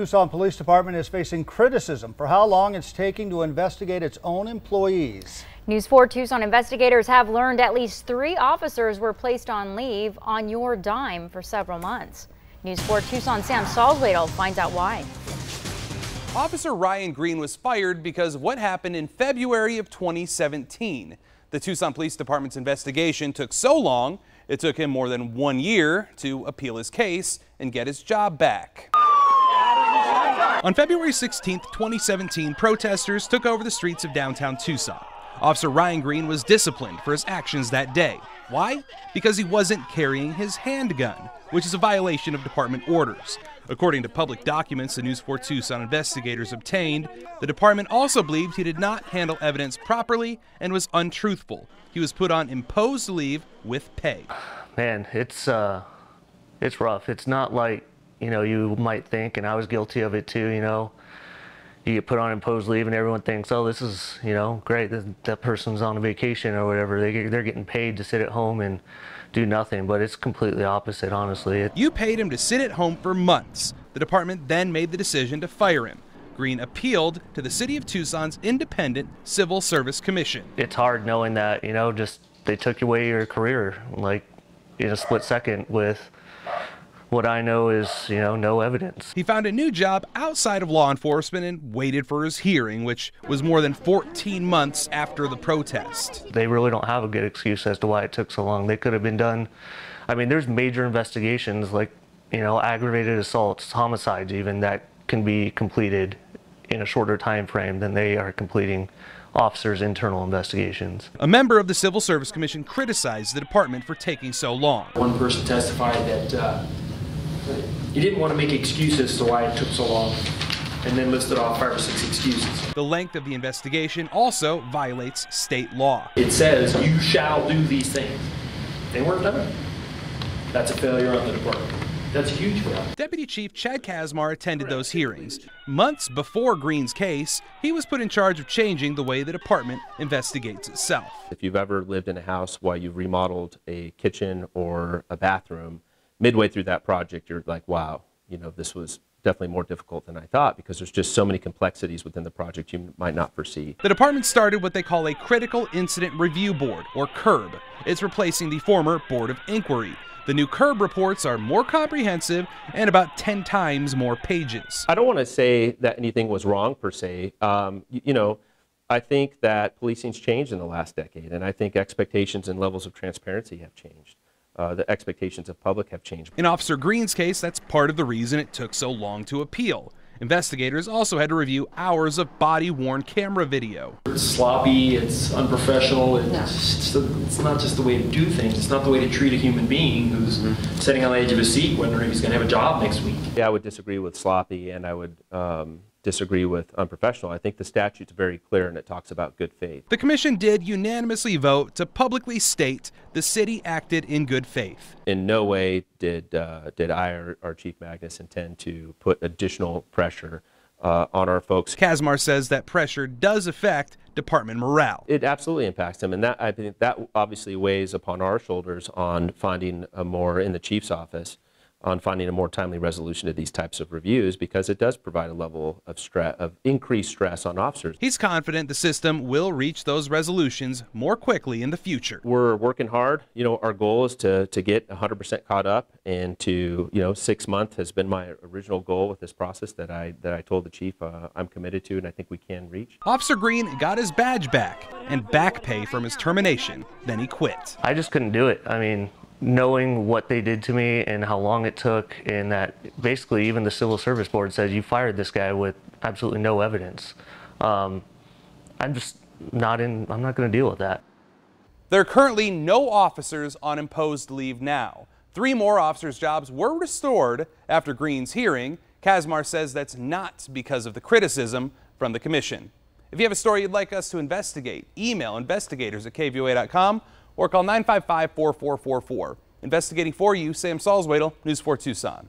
Tucson Police Department is facing criticism for how long it's taking to investigate its own employees. News 4 Tucson investigators have learned at least 3 officers were placed on leave on your dime for several months. News 4 Tucson Sam Salzwedel finds out why. Officer Ryan Green was fired because of what happened in February of 2017. The Tucson Police Department's investigation took so long, it took him more than 1 year to appeal his case and get his job back. On February 16, 2017, protesters took over the streets of downtown Tucson. Officer Ryan Green was disciplined for his actions that day. Why? Because he wasn't carrying his handgun, which is a violation of department orders. According to public documents the News 4 Tucson investigators obtained, the department also believed he did not handle evidence properly and was untruthful. He was put on imposed leave with pay. Man, it's rough. It's not like, you might think, and I was guilty of it too, You get put on imposed leave and everyone thinks, oh, this is, great, that person's on a vacation or whatever. They're getting paid to sit at home and do nothing, but it's completely opposite, honestly. You paid him to sit at home for months. The department then made the decision to fire him. Green appealed to the City of Tucson's independent Civil Service Commission. It's hard knowing that, just they took away your career, like in a split second with what I know is, no evidence. He found a new job outside of law enforcement and waited for his hearing, which was more than 14 months after the protest. They really don't have a good excuse as to why it took so long. They could have been done. I mean, there's major investigations like, aggravated assaults, homicides even, that can be completed in a shorter time frame than they are completing officers' internal investigations. A member of the Civil Service Commission criticized the department for taking so long. One person testified that he didn't want to make excuses as to why it took so long, and then listed off 5 or 6 excuses. The length of the investigation also violates state law. It says you shall do these things. They weren't done. That's a failure on the department. That's huge for us. Deputy Chief Chad Kazmar attended those hearings. Months before Green's case, he was put in charge of changing the way the department investigates itself. If you've ever lived in a house while you've remodeled a kitchen or a bathroom, midway through that project, you're like, wow, this was definitely more difficult than I thought because there's just so many complexities within the project you might not foresee. The department started what they call a Critical Incident Review Board, or CIRB. It's replacing the former Board of Inquiry. The new CIRB reports are more comprehensive and about 10 times more pages. I don't want to say that anything was wrong per se. I think that policing's changed in the last decade, and I think expectations and levels of transparency have changed. The expectations of public have changed. In Officer Green's case, that's part of the reason it took so long to appeal. Investigators also had to review hours of body-worn camera video. It's sloppy, it's unprofessional, it's not just the way to do things. It's not the way to treat a human being who's sitting on the edge of his seat wondering if he's going to have a job next week. Yeah, I would disagree with sloppy, and I would disagree with unprofessional. I think the statute's very clear and it talks about good faith. The commission did unanimously vote to publicly state the city acted in good faith. In no way did I or our Chief Magnus intend to put additional pressure on our folks. Kazmar says that pressure does affect department morale. It absolutely impacts them, and I think that obviously weighs upon our shoulders on finding in the chief's office, on finding a more timely resolution to these types of reviews, because it does provide a level of increased stress on officers. He's confident the system will reach those resolutions more quickly in the future. We're working hard. Our goal is to get 100% caught up, and 6 months has been my original goal with this process that I told the chief I'm committed to, and I think we can reach. Officer Green got his badge back and back pay from his termination. Then he quit. I just couldn't do it. I mean, knowing what they did to me and how long it took, and that basically even the Civil Service Board says you fired this guy with absolutely no evidence. I'm not going to deal with that. There are currently no officers on imposed leave now. 3 more officers' jobs were restored after Green's hearing. Kazmar says that's not because of the criticism from the commission. If you have a story you'd like us to investigate, email investigators@KVOA.com or call 955-4444. Investigating for you, Sam Salzwedel, News 4 Tucson.